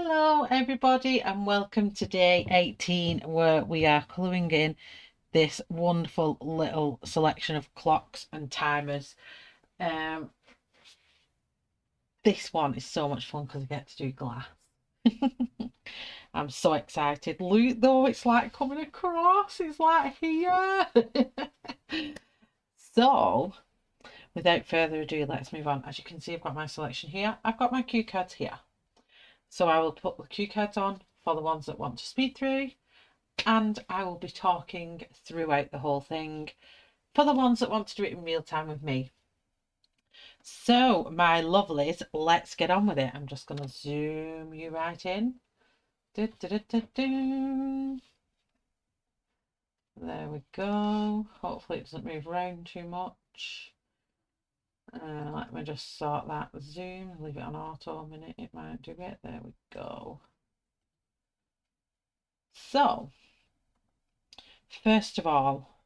Hello everybody and welcome to day 18 where we are colouring in this wonderful little selection of clocks and timers. This one is so much fun because I get to do glass. I'm so excited. Look though, it's like coming across, it's like here. So without further ado, let's move on. As you can see, I've got my selection here. I've got my cue cards here. So I will put the cue cards on for the ones that want to speed through, and I will be talking throughout the whole thing for the ones that want to do it in real time with me. So my lovelies, let's get on with it. I'm just going to zoom you right in. There we go. Hopefully it doesn't move around too much. Let me just sort that zoom, leave it on auto a minute, it might do it. There we go. So first of all,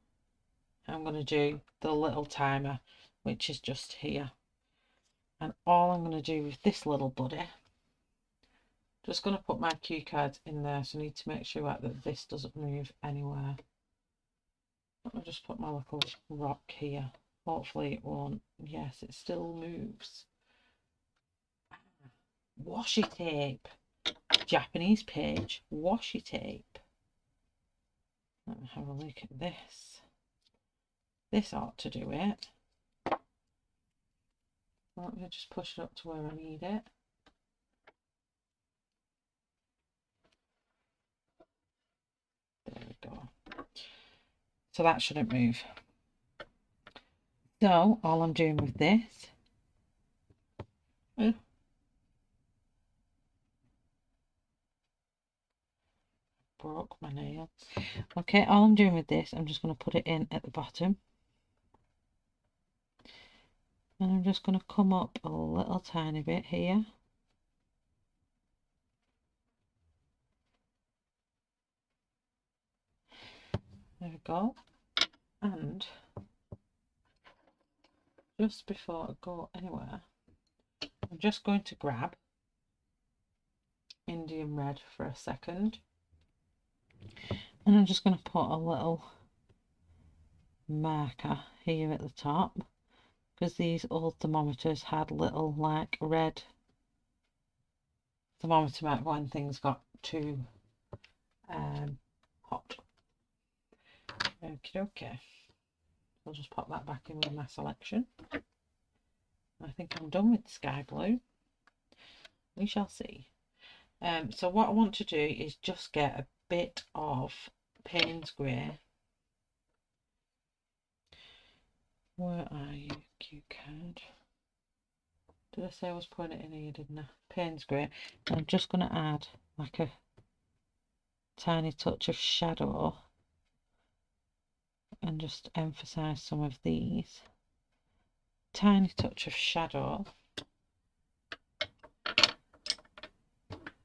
I'm going to do the little timer, which is just here. And all I'm going to do with this little buddy, just going to put my cue cards in there, so I need to make sure that this doesn't move anywhere. Let me just put my little rock here. Hopefully it won't. Yes, it still moves. Washi tape. Japanese page. Washi tape. Let me have a look at this. This ought to do it. Let me just push it up to where I need it. There we go. So that shouldn't move. So all I'm doing with this, broke my nail. Okay, all I'm doing with this, I'm just going to put it in at the bottom, and I'm just going to come up a little tiny bit here. There we go. And just before I go anywhere, I'm just going to grab Indian red for a second, and I'm just going to put a little marker here at the top, because these old thermometers had little like red thermometer mark when things got too hot. Okay, I'll just pop that back in with my selection. I think I'm done with sky blue. We shall see. So what I want to do is just get a bit of Payne's grey. Where are you, cue card? Did I say I was putting it in here, didn't I? Payne's grey. I'm just going to add like a tiny touch of shadow and just emphasize some of these. Tiny touch of shadow.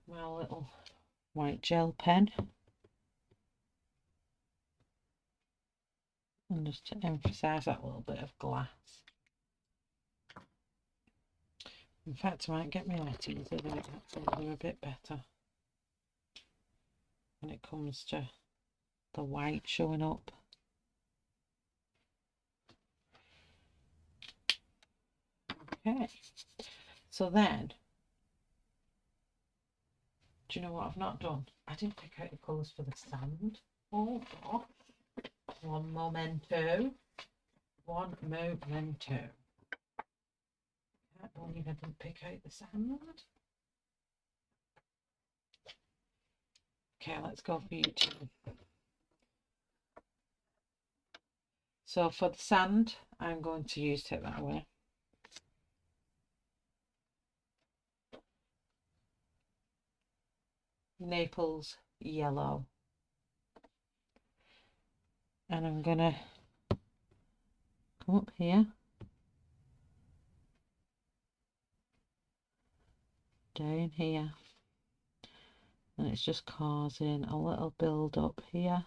My little white gel pen. And just to emphasize that little bit of glass. In fact, I might get my letters so that they're a bit better when it comes to the white showing up. Okay, so then, do you know what I've not done? I didn't pick out the colours for the sand. Oh gosh. One momento. One momento. I can't believe I didn't pick out the sand. Okay, let's go for you two. So for the sand, I'm going to use, take that away. Naples yellow. And I'm gonna come up here, down here, and it's just causing a little build up here.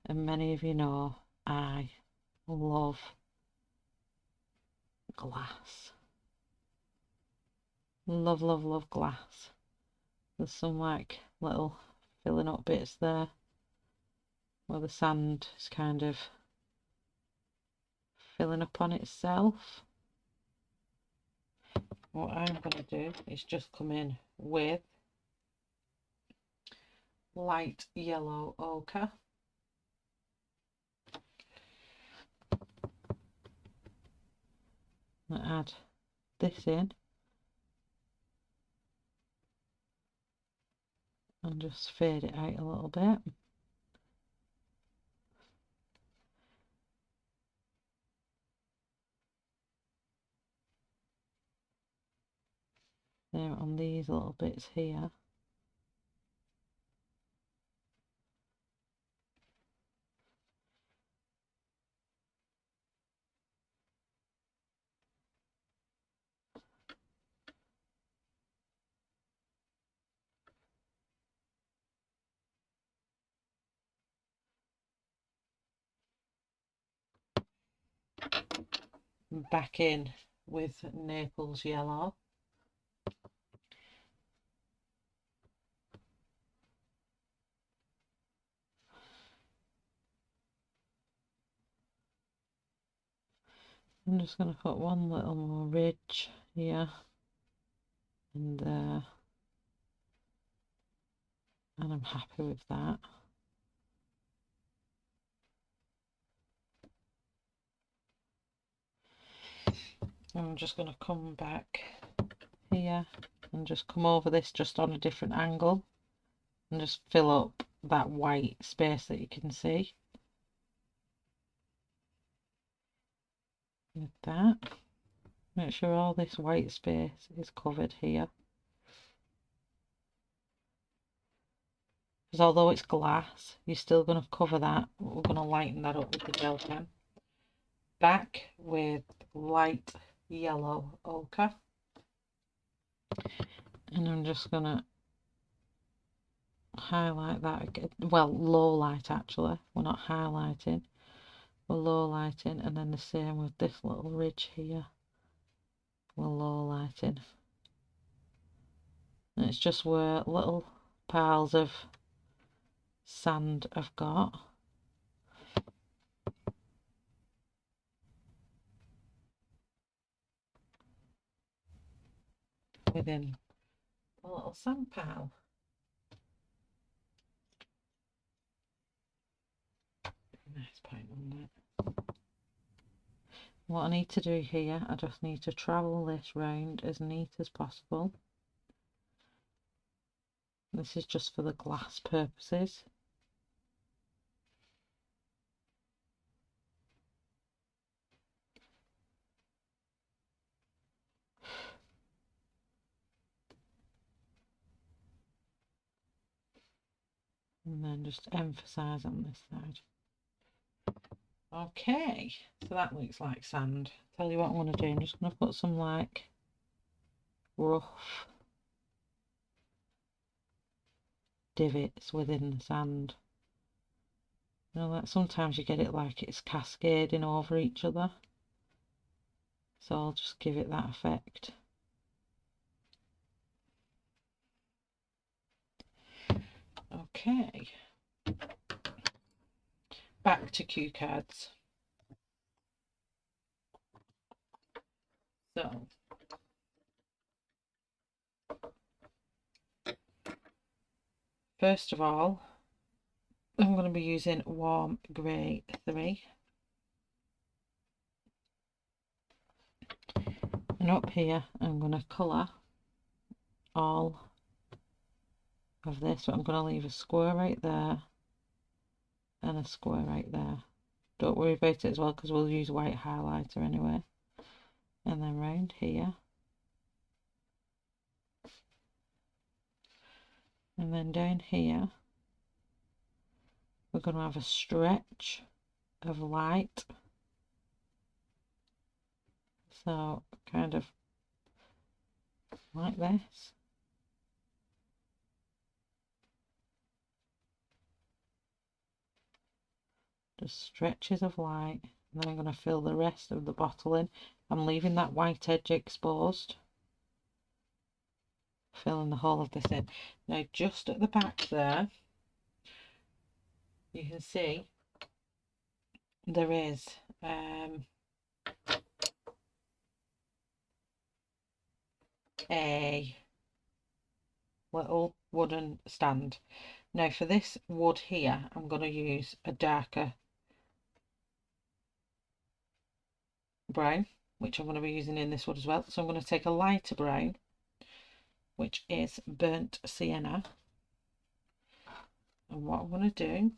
And many of you know I love glass. Love, love, love glass. There's some like little filling up bits there where the sand is kind of filling up on itself. What I'm going to do is just come in with light yellow ochre. And add this in and just fade it out a little bit. There on these little bits here. Back in with Naples yellow. I'm just going to put one little more ridge here and there, and I'm happy with that. I'm just going to come back here and just come over this just on a different angle and just fill up that white space that you can see with that. Make sure all this white space is covered here, because although it's glass, you're still going to cover that, but we're going to lighten that up with the gel pen. Back with light yellow ochre, and I'm just going to highlight that again. Well, low light actually, we're not highlighting, we're low lighting, and then the same with this little ridge here, we're low lighting. And it's just where little piles of sand I've got. Within a little sand pile. Nice point on that. What I need to do here, I just need to travel this round as neat as possible. This is just for the glass purposes. And then just emphasize on this side. Okay, so that looks like sand. Tell you what I'm going to do, I'm just going to put some like rough divots within the sand. You know, that sometimes you get it like it's cascading over each other, so I'll just give it that effect. Okay, back to cue cards. So first of all, I'm going to be using Warm Grey 3. And up here, I'm going to colour all of this. So I'm going to leave a square right there and a square right there. Don't worry about it as well, because we'll use white highlighter anyway. And then round here. And then down here, we're going to have a stretch of light. So kind of like this. Just stretches of light. and then I'm going to fill the rest of the bottle in. I'm leaving that white edge exposed, filling the whole of this in. Now just at the back there, you can see there is a little wooden stand. Now for this wood here, I'm going to use a darker brown, which I'm going to be using in this wood as well. So I'm going to take a lighter brown, which is burnt sienna, and what I'm going to do,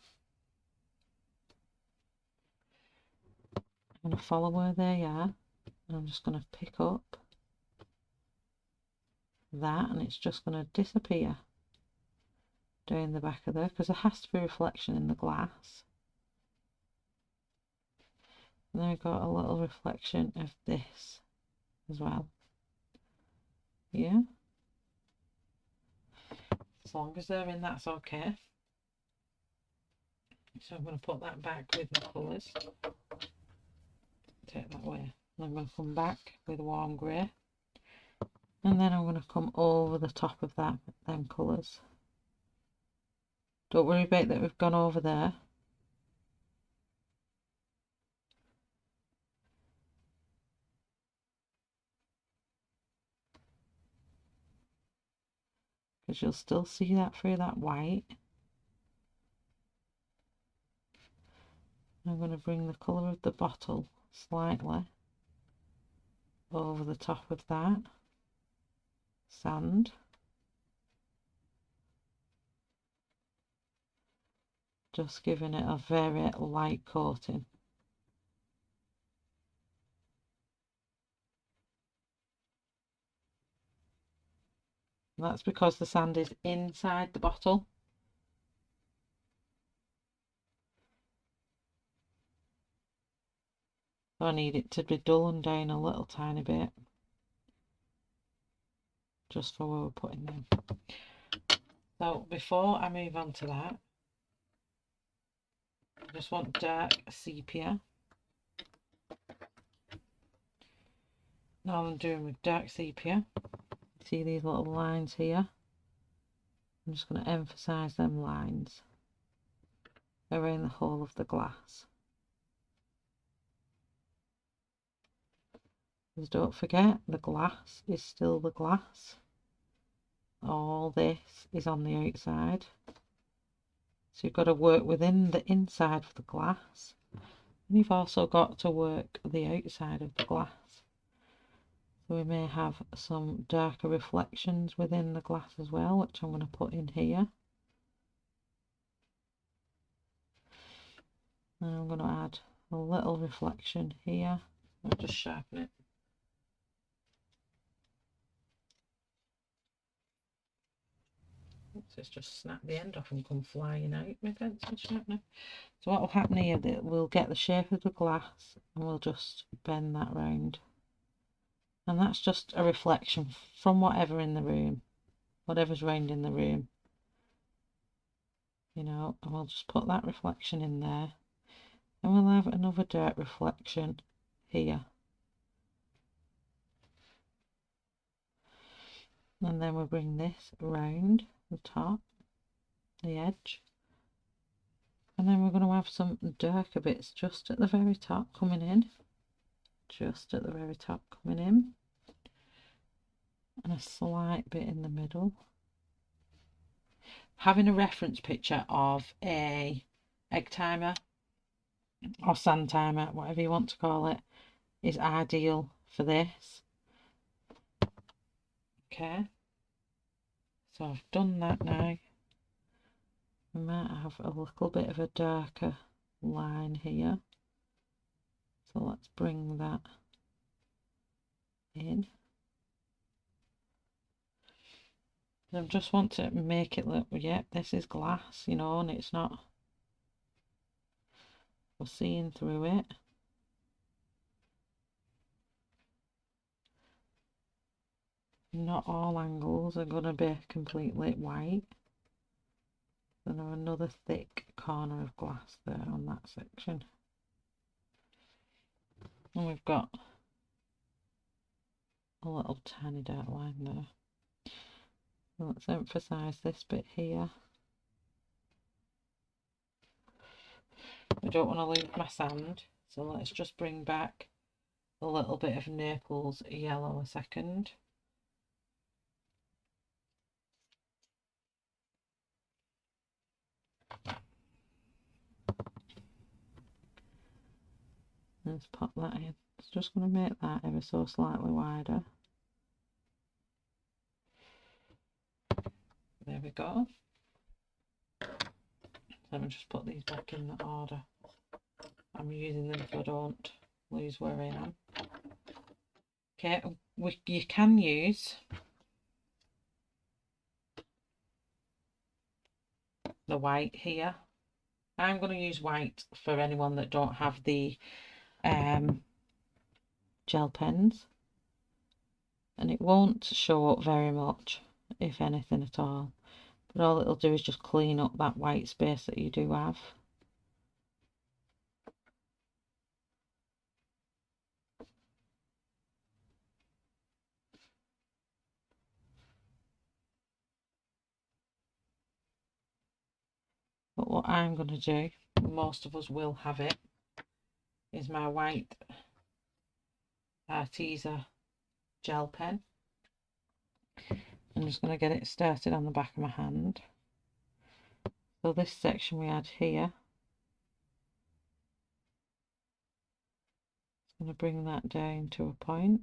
I'm going to follow where they are, and I'm just going to pick up that, and it's just going to disappear down the back of there, because there has to be reflection in the glass. And then I've got a little reflection of this as well. Yeah, as long as they're in, that's okay. So I'm going to put that back with the colours, take that away, and I'm going to come back with warm grey, and then I'm going to come over the top of that with them colours. Don't worry about that we've gone over there. Because you'll still see that through that white. I'm going to bring the colour of the bottle slightly over the top of that sand. Just giving it a very light coating. And that's because the sand is inside the bottle. So I need it to be dulling down a little tiny bit, just for where we're putting them. So before I move on to that, I just want dark sepia. Now I'm doing with dark sepia, see these little lines here? I'm just going to emphasise them lines around the whole of the glass. Because don't forget, the glass is still the glass. All this is on the outside. So you've got to work within the inside of the glass. And you've also got to work the outside of the glass. So we may have some darker reflections within the glass as well, which I'm going to put in here. And I'm going to add a little reflection here. I'll just sharpen it. Oops, it's just snapped the end off and come flying out my pencil sharpener. So what will happen here, that we'll get the shape of the glass and we'll just bend that round. And that's just a reflection from whatever in the room, whatever's round in the room. You know, and we'll just put that reflection in there. And we'll have another dark reflection here. And then we'll bring this round the top, the edge. And then we're going to have some darker bits just at the very top coming in. Just at the very top coming in. And a slight bit in the middle. Having a reference picture of a egg timer or sand timer, whatever you want to call it, is ideal for this. Okay, so I've done that now. We might have a little bit of a darker line here, so let's bring that in. I just want to make it look, yep, this is glass, you know, and it's not, we're seeing through it. Not all angles are going to be completely white. Then there's another thick corner of glass there on that section. And we've got a little tiny dark line there. Let's emphasize this bit here. I don't want to lose my sand, so let's just bring back a little bit of Naples yellow a second. Let's pop that in. It's just going to make that ever so slightly wider. There we go. Let me just put these back in the order I'm using them so I don't lose where I am. Okay, you can use the white here. I'm going to use white for anyone that don't have the gel pens, and it won't show up very much, if anything at all, but all it'll do is just clean up that white space that you do have. But what I'm going to do, most of us will have it, is my white Arteza gel pen. I'm just going to get it started on the back of my hand. So this section we had here, I'm going to bring that down to a point.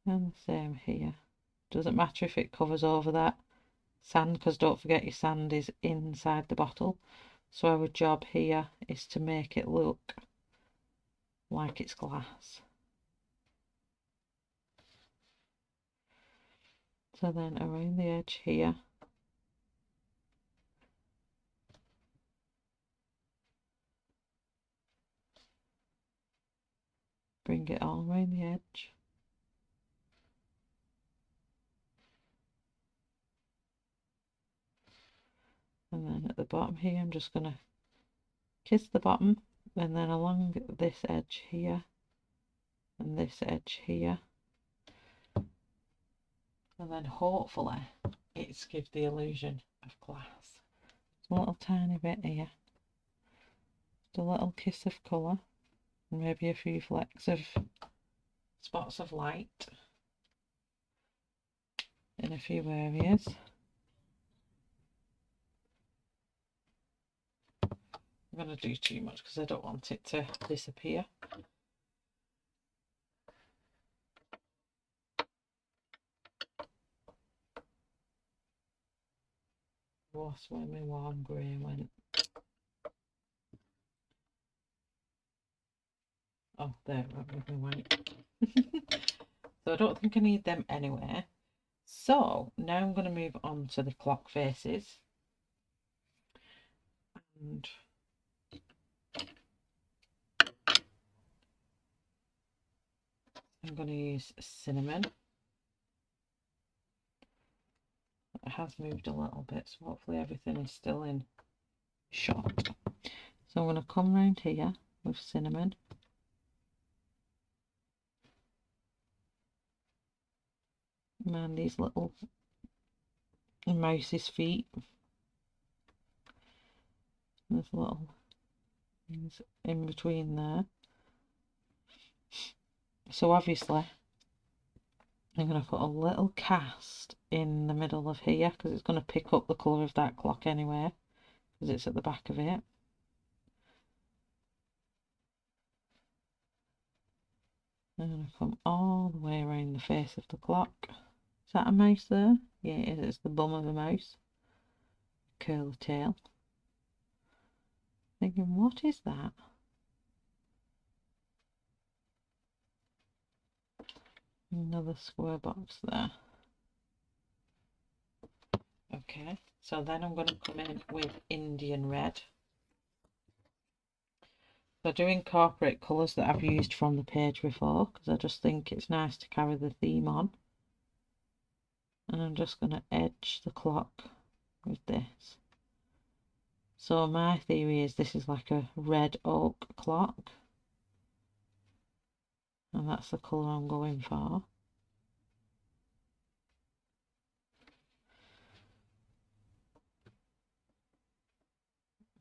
And the same here. Doesn't matter if it covers over that sand, because don't forget your sand is inside the bottle. So our job here is to make it look like it's glass. So then around the edge here, bring it all around the edge. And then at the bottom here, I'm just going to kiss the bottom, and then along this edge here and this edge here, and then hopefully it's give the illusion of glass. A little tiny bit here, just a little kiss of colour, and maybe a few flecks of spots of light in a few areas. I'm going to do too much because I don't want it to disappear. What's where my warm grey went? Oh, there it went with my white. So I don't think I need them anyway. So now I'm going to move on to the clock faces. And I'm going to use cinnamon. It has moved a little bit, so hopefully everything is still in shot. So I'm going to come round here with cinnamon. And these little mouse's feet. There's little things in between there. So obviously I'm going to put a little cast in the middle of here because it's going to pick up the colour of that clock anyway, because it's at the back of it. I'm going to come all the way around the face of the clock. Is that a mouse there? Yeah, it is. It's the bum of a mouse. Curly tail. Thinking, what is that? Another square box there. Okay, so then I'm going to come in with Indian red. So I do incorporate colours that I've used from the page before, because I just think it's nice to carry the theme on. And I'm just going to edge the clock with this. So my theory is this is like a red oak clock, and that's the colour I'm going for.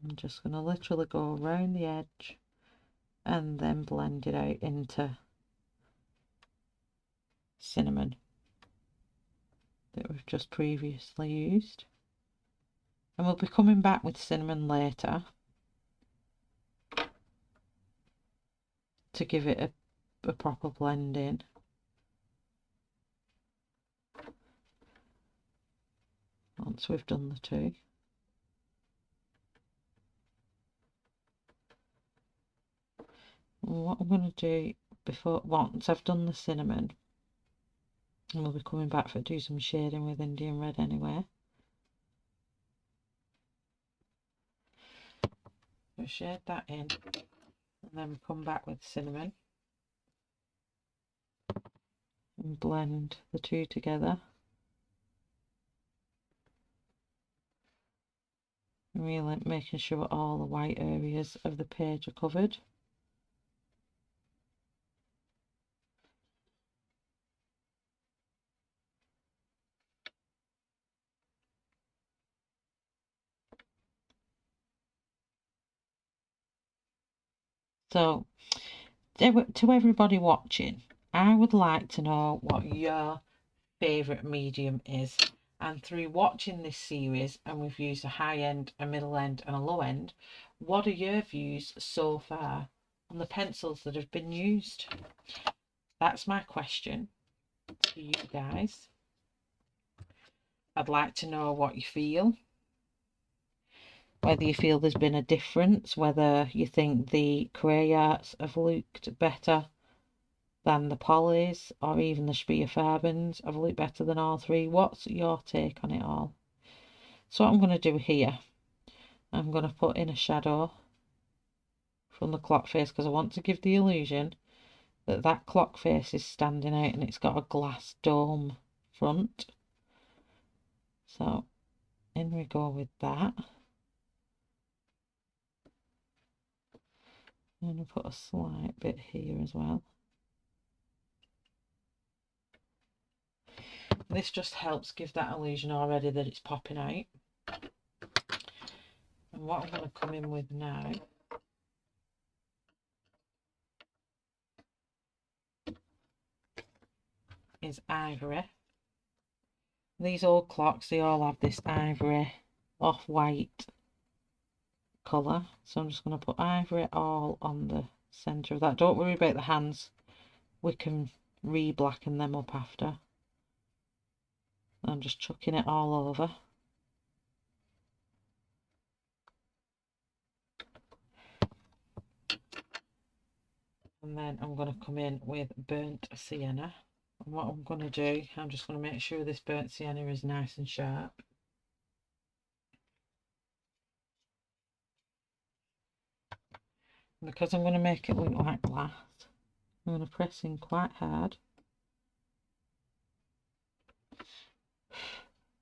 I'm just going to literally go around the edge and then blend it out into cinnamon that we've just previously used. And we'll be coming back with cinnamon later to give it a proper blend in. Once we've done the two. And what I'm going to do once I've done the cinnamon, and we'll be coming back for do some shading with Indian red anyway. We'll shade that in, and then come back with cinnamon and blend the two together. Really making sure all the white areas of the page are covered. So, to everybody watching, I would like to know what your favourite medium is. And through watching this series, and we've used a high end, a middle end and a low end, what are your views so far on the pencils that have been used? That's my question to you guys. I'd like to know what you feel. Whether you feel there's been a difference, whether you think the CRAYARTS have looked better than the polys, or even the FABERs have looked better than all three. What's your take on it all? So what I'm going to do here, I'm going to put in a shadow from the clock face, because I want to give the illusion that that clock face is standing out and it's got a glass dome front. So in we go with that. I'm going to put a slight bit here as well. This just helps give that illusion already that it's popping out. And what I'm going to come in with now is ivory. These old clocks, they all have this ivory off-white colour. So I'm just going to put ivory all on the centre of that. Don't worry about the hands. We can re-blacken them up after. I'm just chucking it all over. And then I'm going to come in with burnt sienna. And what I'm going to do, I'm just going to make sure this burnt sienna is nice and sharp. And because I'm going to make it look like glass, I'm going to press in quite hard.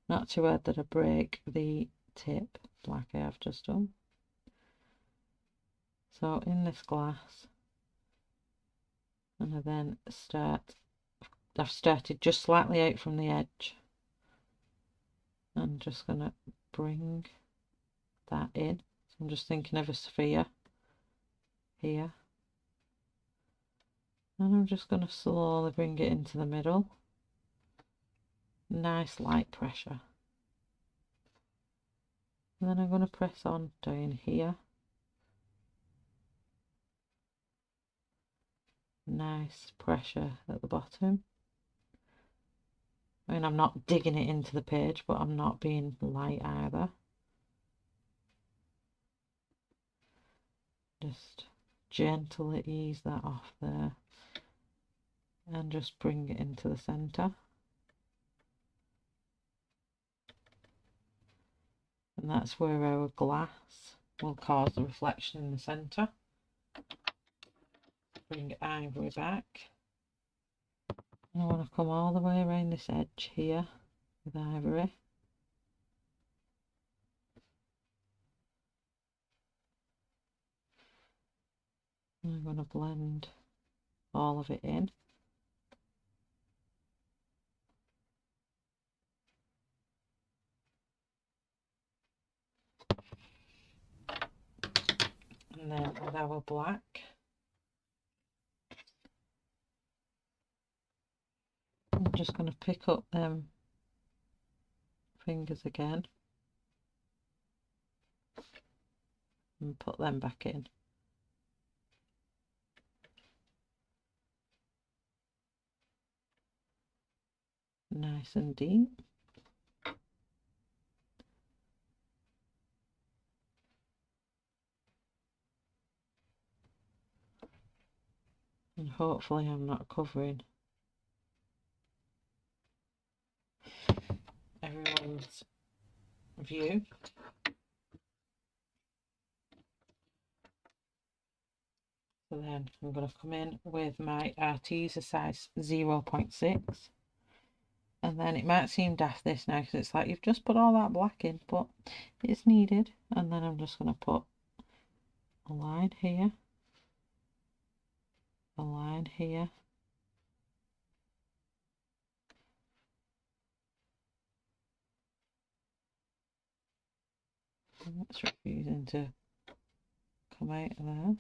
Not too hard that I break the tip like I have just done. So in this glass, and I then I've started just slightly out from the edge. I'm just going to bring that in. So I'm just thinking of a sphere here. And I'm just going to slowly bring it into the middle. Nice light pressure. And then I'm going to press on down here. Nice pressure at the bottom. I mean, I'm not digging it into the page, but I'm not being light either. Just gently ease that off there. And just bring it into the centre. And that's where our glass will cause the reflection in the centre. Bring ivory back. And I want to come all the way around this edge here with ivory. I'm going to blend all of it in. And then with our black, I'm just going to pick up them fingers again and put them back in. Nice and deep. And hopefully I'm not covering everyone's view. So then I'm going to come in with my RTs a size 0.6. And then it might seem daft this now because it's like you've just put all that black in, but it's needed. And then I'm just going to put a line here, a line here, and it's refusing to come out of there.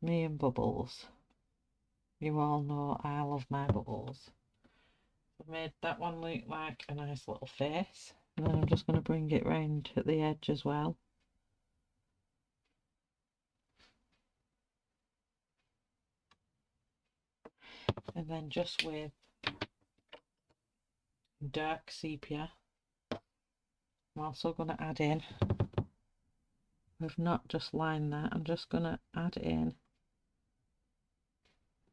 Me and bubbles. You all know I love my bubbles. I've made that one look like a nice little face, and then I'm just going to bring it round at the edge as well. And then just with dark sepia, I'm also going to add in, I've not just lined that, I'm just going to add in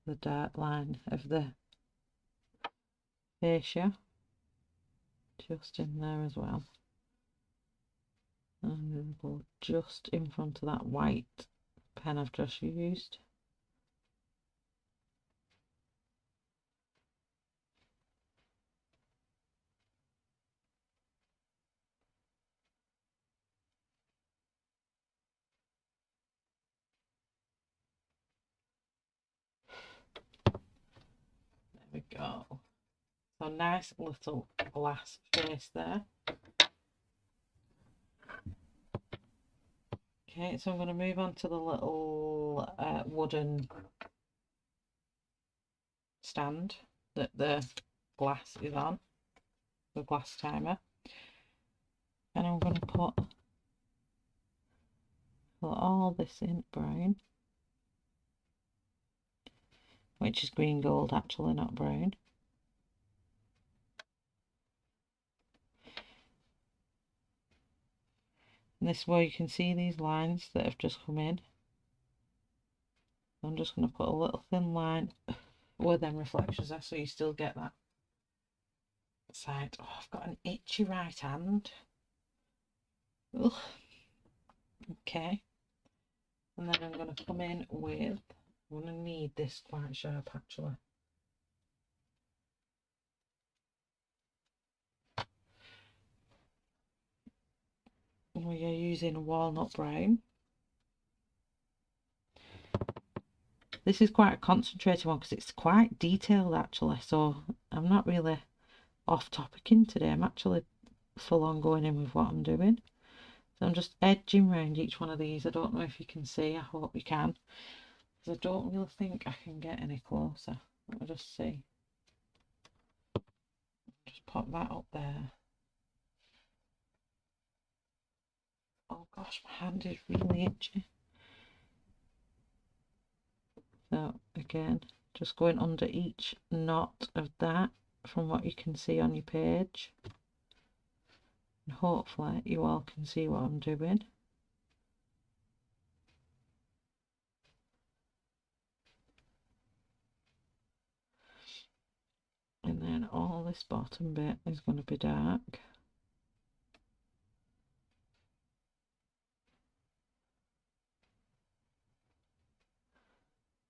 the dark line of the fascia just in there as well. And I'm going to go just in front of that white pen I've just used. There we go. So nice little glass face there. Okay, so I'm going to move on to the little wooden stand that the glass is on, the glass timer. And I'm going to put all this in brown, which is green gold actually, not brown. And this is where you can see these lines that have just come in. I'm just going to put a little thin line where them reflections are, so you still get that side. Oh, I've got an itchy right hand. Ugh. Okay. And then I'm going to come in with, I'm going to need this quite sharp actually. We are using walnut brown. This is quite a concentrated one because it's quite detailed actually, so I'm not really off topicing today. I'm actually full on going in with what I'm doing. So I'm just edging around each one of these. I don't know if you can see, I hope you can, because I don't really think I can get any closer. Let me just see. Just pop that up there. Oh gosh, my hand is really itchy. So again, just going under each knot of that from what you can see on your page. And hopefully you all can see what I'm doing. And then all this bottom bit is going to be dark.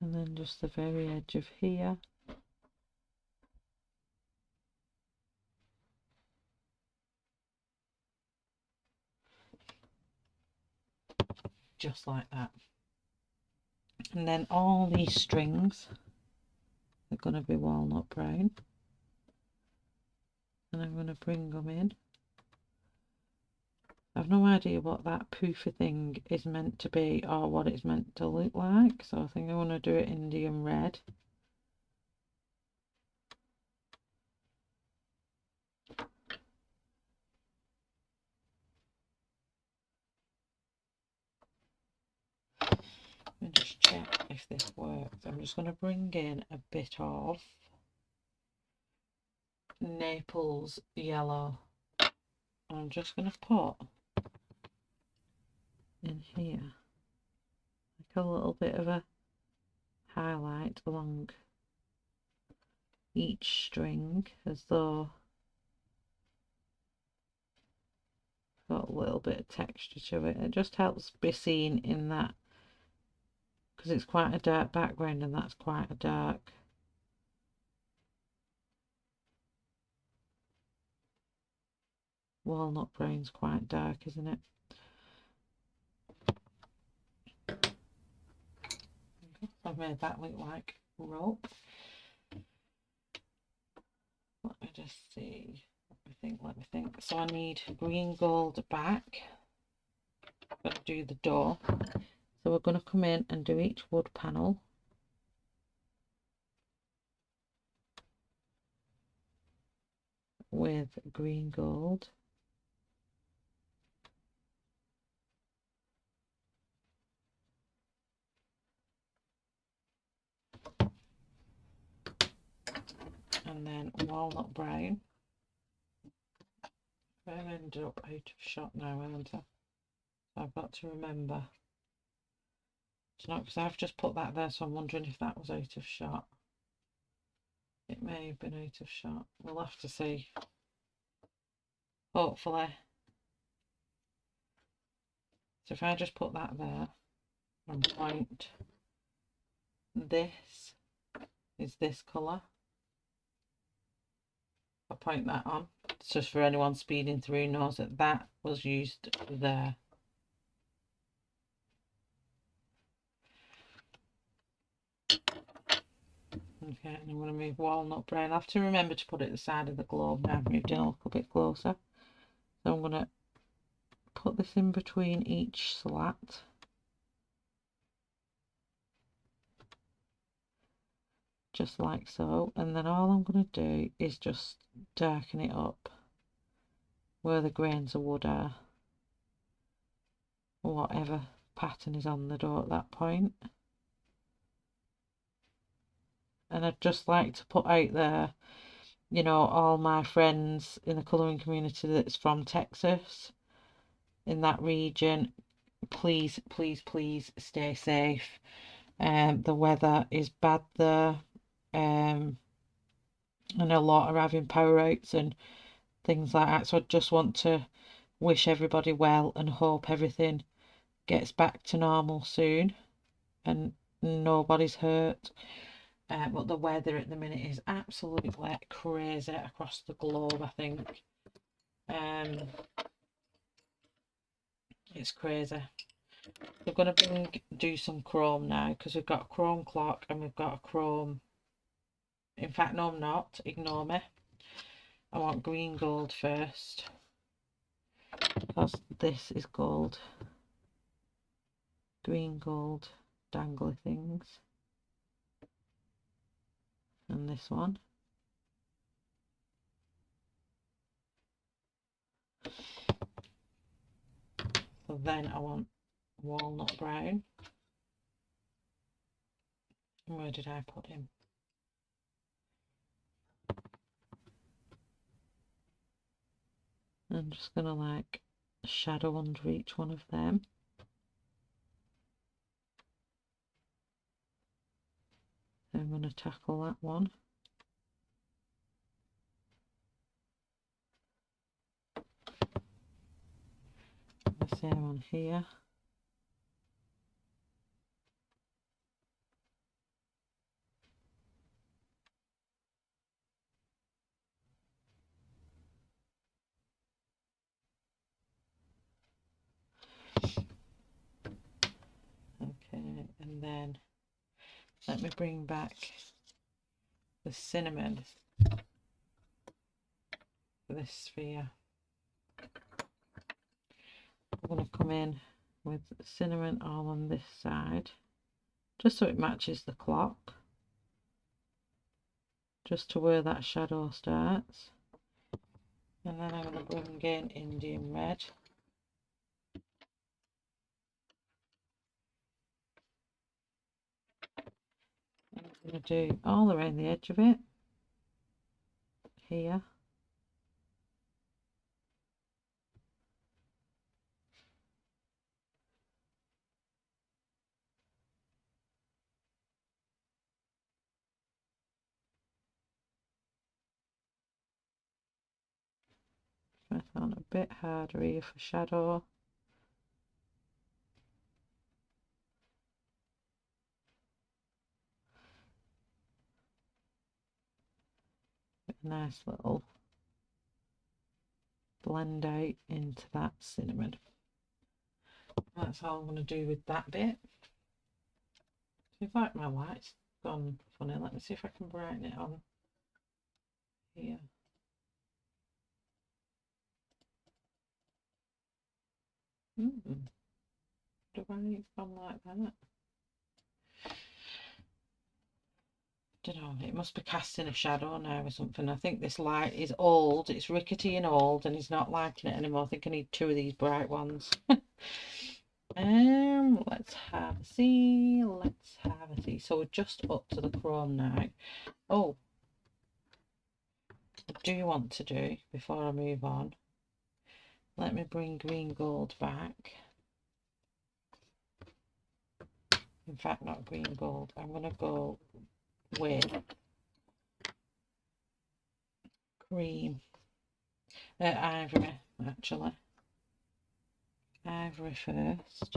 And then just the very edge of here. just like that. And then all these strings are going to be walnut brown, and I'm going to bring them in. I've no idea what that poofy thing is meant to be or what it's meant to look like, so I think I want to do it Indian red. And just check if this works. I'm just going to bring in a bit of Naples yellow. I'm just going to put in here like a little bit of a highlight along each string, as though got a little bit of texture to it. It just helps be seen in that, because it's quite a dark background and that's quite a dark. Walnut brown's quite dark, isn't it? I've made that look like rope. Let me just see. Let me think. So I need green gold back. I'm going to do the door. So we're going to come in and do each wood panel. With green gold. And then walnut brown. I've ended up out of shot now, haven't I? So I've got to remember. It's not, because I've just put that there, so I'm wondering if that was out of shot. It may have been out of shot. We'll have to see. Hopefully. So if I just put that there and point, this is this colour. I'll point that on. It's just for anyone speeding through knows that that was used there. Okay, and I'm going to move walnut brown. I have to remember to put it at the side of the globe now. I've moved in a little bit closer. So I'm going to put this in between each slat. Just like so. And then all I'm going to do is just darken it up where the grains of wood are. Or whatever pattern is on the door at that point. And I'd just like to put out there, you know, all my friends in the colouring community that's from Texas, in that region, please, please, please stay safe. The weather is bad there, and a lot are having power outs and things like that, so I just want to wish everybody well and hope everything gets back to normal soon and nobody's hurt. But the weather at the minute is absolutely crazy across the globe, I think. It's crazy. We're going to do some chrome now, because we've got a chrome clock and we've got a chrome. In fact, no, I'm not. Ignore me. I want green gold first, because this is gold. Green gold dangly things. And this one. So then I want walnut brown. Where did I put him? I'm just going to like shadow under each one of them. Then I'm going to tackle that one. The same one here. Let me bring back the cinnamon for this sphere. I'm going to come in with cinnamon all on this side, just so it matches the clock, just to where that shadow starts. And then I'm going to bring in Indian red. I'm going to do all around the edge of it here. I found a bit harder here for shadow. A nice little blend out into that cinnamon. That's all I'm going to do with that bit. Seems like my light's gone funny. Let me see if I can brighten it on here. Do I need it on like that? Don't know, it must be casting a shadow now or something. I think this light is old, it's rickety and old, and he's not liking it anymore. I think I need 2 of these bright ones. Let's have a see. So we're just up to the chrome now. Oh, I do want to do, before I move on, let me bring green gold back. In fact, not green gold. I'm going to go with cream, ivory, actually. Ivory first.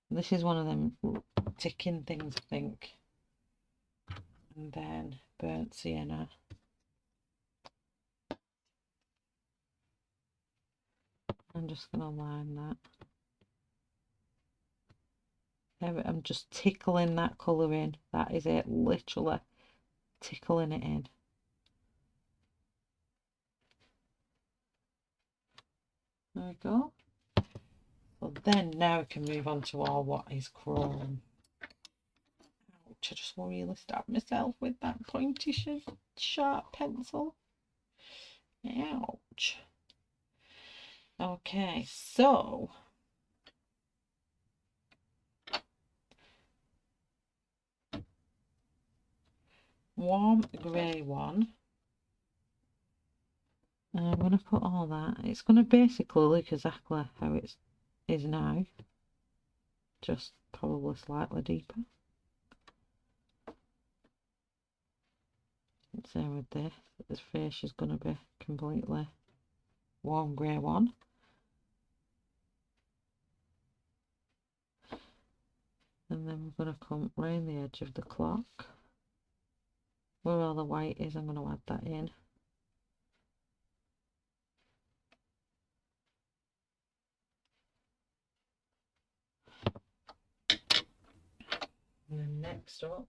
This is one of them ticking things, I think. And then burnt sienna. I'm just going to line that. I'm just tickling that colour in. That is it, literally tickling it in. There we go. So then now we can move on to all what is chrome. Ouch, I just really stabbed myself with that pointy sharp pencil. Ouch. Okay, so warm grey one. I'm going to put all that. It's going to basically look exactly how it is now, just probably slightly deeper. Same with this. This face is going to be completely warm grey one. And then we're going to come round the edge of the clock. Where all the white is, I'm going to add that in. And then next up,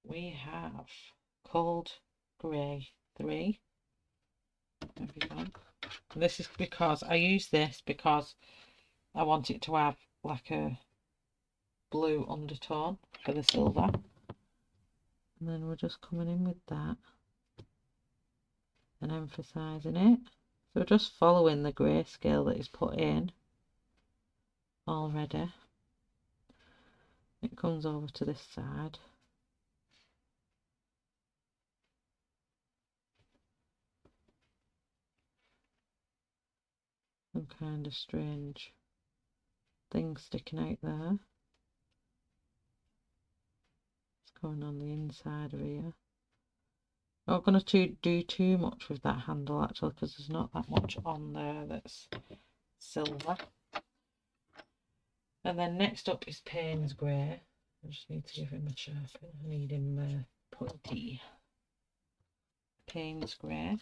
we have Cold Grey 3. There we go. This is because I use this because I want it to have like a blue undertone for the silver. And then we're just coming in with that and emphasising it. So just following the grayscale that is put in already. It comes over to this side. Some kind of strange thing sticking out there. It's going on the inside of here. Not going to do too much with that handle actually, because there's not that much on there that's silver. And then next up is Payne's Grey. I just need to give him a sharpen. I need him pointy. Payne's Grey.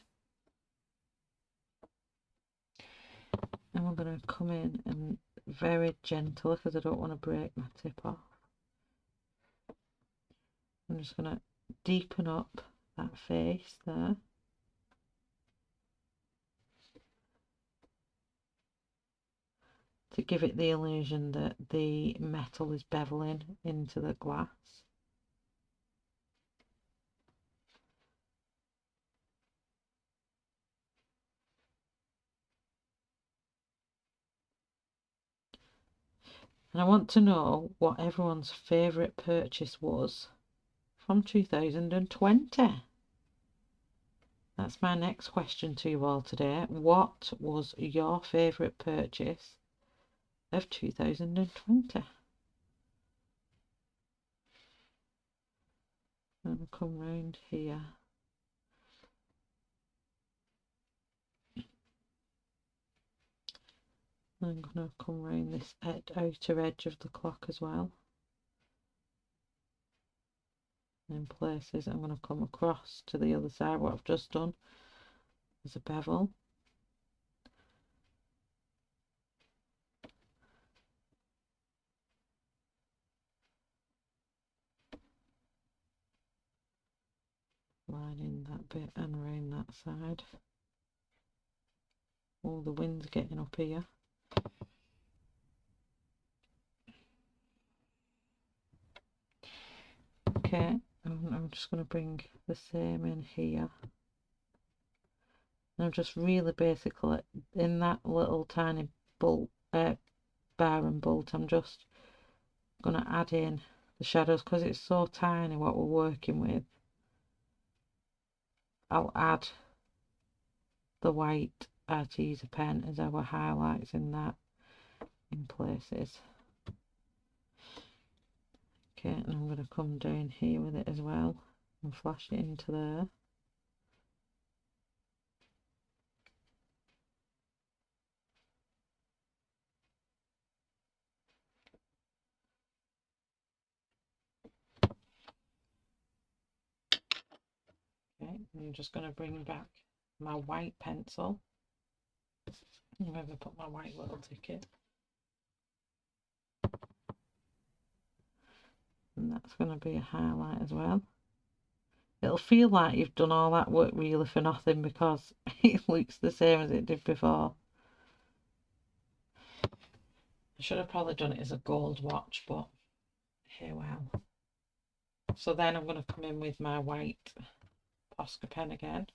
I'm going to come in and very gentle, because I don't want to break my tip off. I'm just going to deepen up that face there. To give it the illusion that the metal is beveling into the glass. And I want to know what everyone's favourite purchase was from 2020. That's my next question to you all today. What was your favourite purchase of 2020? I'm going to come round here. I'm going to come round this outer edge of the clock as well. In places I'm going to come across to the other side. What I've just done is a bevel. Lining that bit and around that side. Oh, the wind's getting up here. Okay, I'm just going to bring the same in here. And I'm just really basically in that little tiny bolt, bar and bolt, I'm just going to add in the shadows because it's so tiny what we're working with. I'll add the white artesian pen as our highlights in that in places. Okay, and I'm going to come down here with it as well and flash it into there. Okay, I'm just going to bring back my white pencil. I'm going to put my white little ticket. And that's going to be a highlight as well. It'll feel like you've done all that work really for nothing because it looks the same as it did before. I should have probably done it as a gold watch, but here we are. So then I'm going to come in with my white Posca pen again.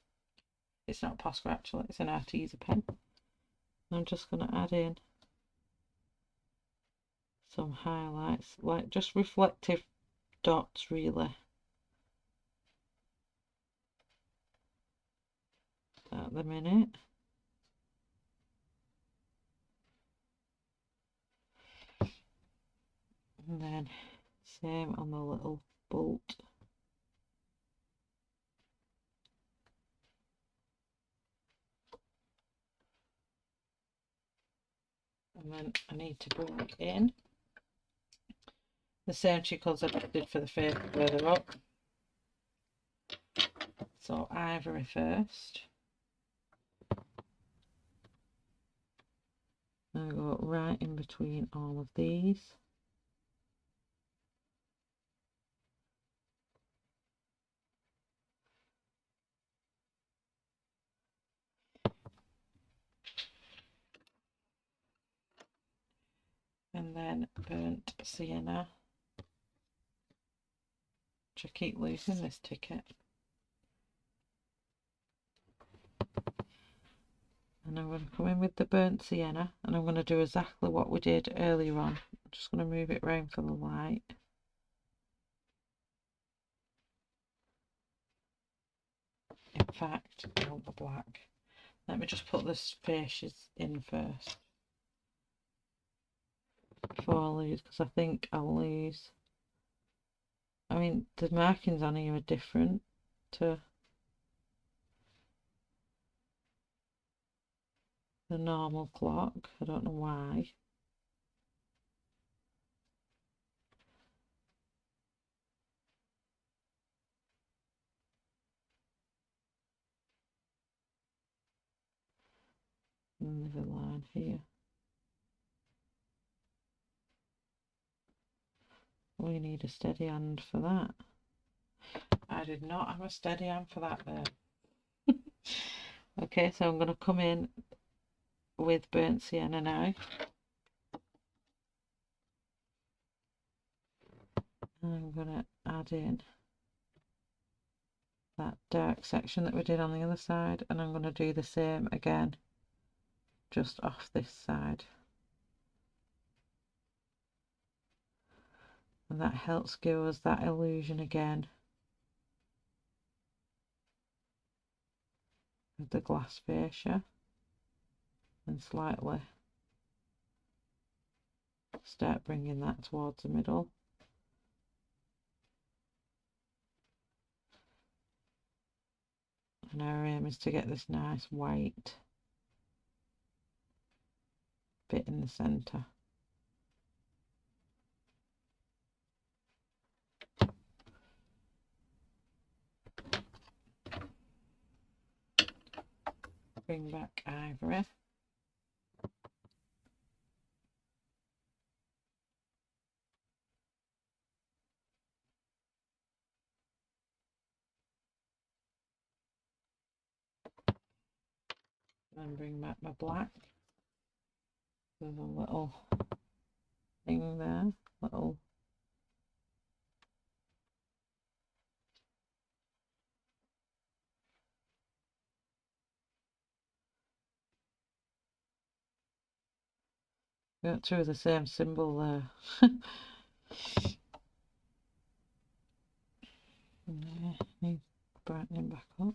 It's not Posca actually, it's an artesian pen. I'm just going to add in some highlights, like just reflective dots really. At the minute. And then same on the little bolt. And then I need to bring in the same two colours I did for the face further up. So ivory first. And I go right in between all of these. And then burnt sienna, which I keep losing this ticket. And I'm going to come in with the burnt sienna and I'm going to do exactly what we did earlier on. I'm just going to move it round for the light. In fact, I want the black. Let me just put this faces in first before I lose, because I think I'll lose. I mean, the markings on here are different to the normal clock. I don't know why. And there's a line here. we need a steady hand for that. I did not have a steady hand for that there. Okay, so I'm going to come in with burnt sienna now. And I'm going to add in that dark section that we did on the other side, and I'm going to do the same again just off this side, and that helps give us that illusion again of the glass fascia, and slightly start bringing that towards the middle. And our aim is to get this nice white bit in the centre. Bring back ivory. And bring back my black. There's a little thing there, little got two of the same symbol there. Need brightening back up.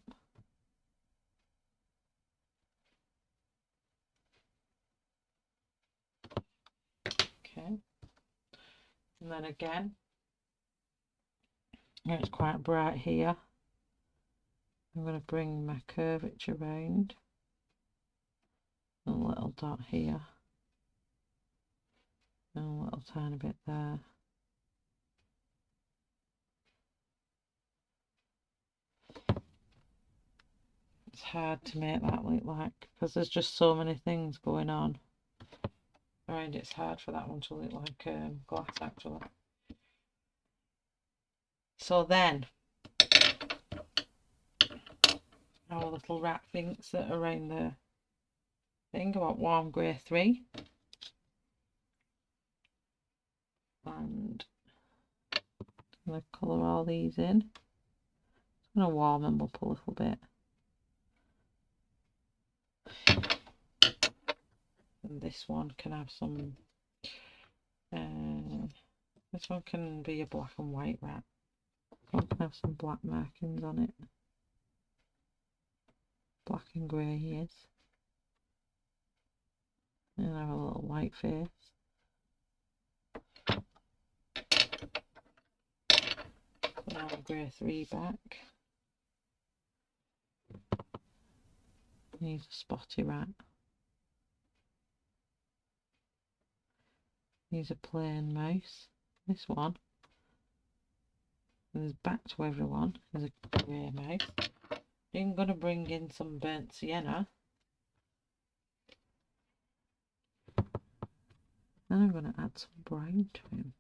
Okay, and then again, it's quite bright here. I'm going to bring my curvature round, a little dot here, and a little tiny bit there. It's hard to make that look like, because there's just so many things going on around. It's hard for that one to look like glass actually. So then our little rat thinks that around the thing about warm grey 3, and I'm going to colour all these in. I'm going to warm them up a little bit. And this one can have some, this one can be a black and white rat. This one can have some black markings on it. Black and grey he is. And have a little white face. Put our grey 3 back. He's a spotty rat. He's a plain mouse. This one is back to everyone is a grey mouse. I'm going to bring in some burnt sienna. Then I'm going to add some brown to him.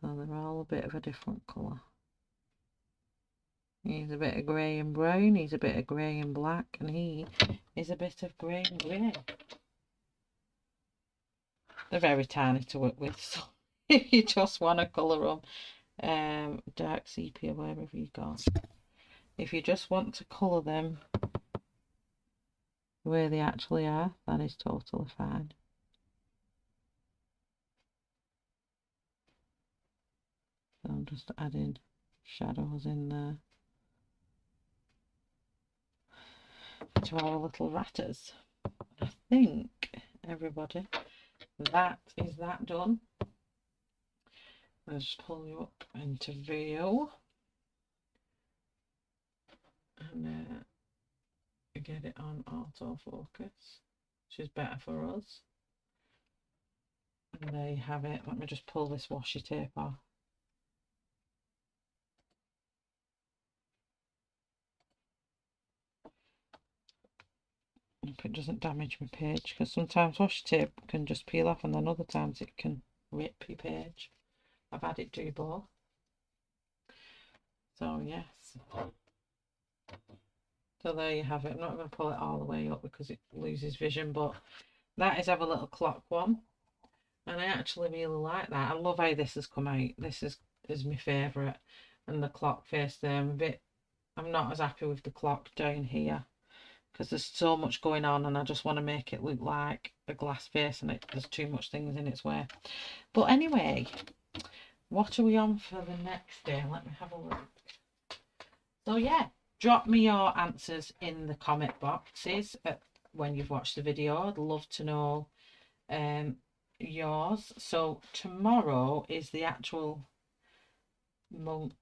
So they're all a bit of a different colour. He's a bit of grey and brown, he's a bit of grey and black, and he is a bit of grey and grey. They're very tiny to work with, so if you just want to colour them dark sepia, wherever you go. If you just want to colour them the way they actually are, that is totally fine. So I'm just adding shadows in there to our little ratters. I think, everybody, that is that done. I'll just pull you up into view and get it on autofocus, which is better for us. And there you have it. Let me just pull this washi tape off. Hope it doesn't damage my page, because sometimes washi tape can just peel off and then other times it can rip your page. I've had it do both. So yes. So there you have it. I'm not going to pull it all the way up because it loses vision, but that is our little clock one. And I actually really like that. I love how this has come out. This is my favourite. And the clock face there, I'm not as happy with the clock down here because there's so much going on and I just want to make it look like a glass face and there's too much things in its way. But anyway, what are we on for the next day? Let me have a look. So yeah, drop me your answers in the comment boxes when you've watched the video. I'd love to know yours. So tomorrow is the actual monk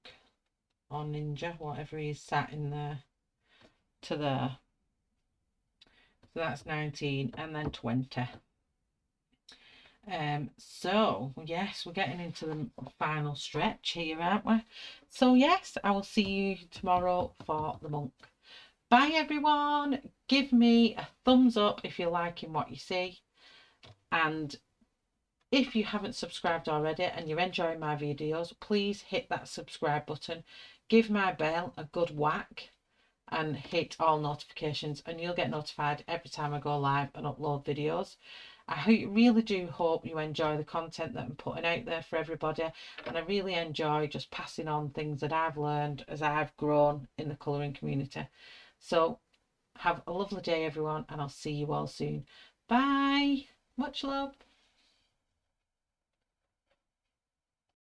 or ninja, whatever he's sat in there to there. So that's 19 and then 20. So yes, we're getting into the final stretch here, aren't we? So yes, I will see you tomorrow for the monk. Bye everyone. Give me a thumbs up if you're liking what you see, and if you haven't subscribed already and you're enjoying my videos, please hit that subscribe button, give my bell a good whack and hit all notifications, and you'll get notified every time I go live and upload videos. I really do hope you enjoy the content that I'm putting out there for everybody, and I really enjoy just passing on things that I've learned as I've grown in the colouring community. So have a lovely day everyone, and I'll see you all soon. Bye. Much love.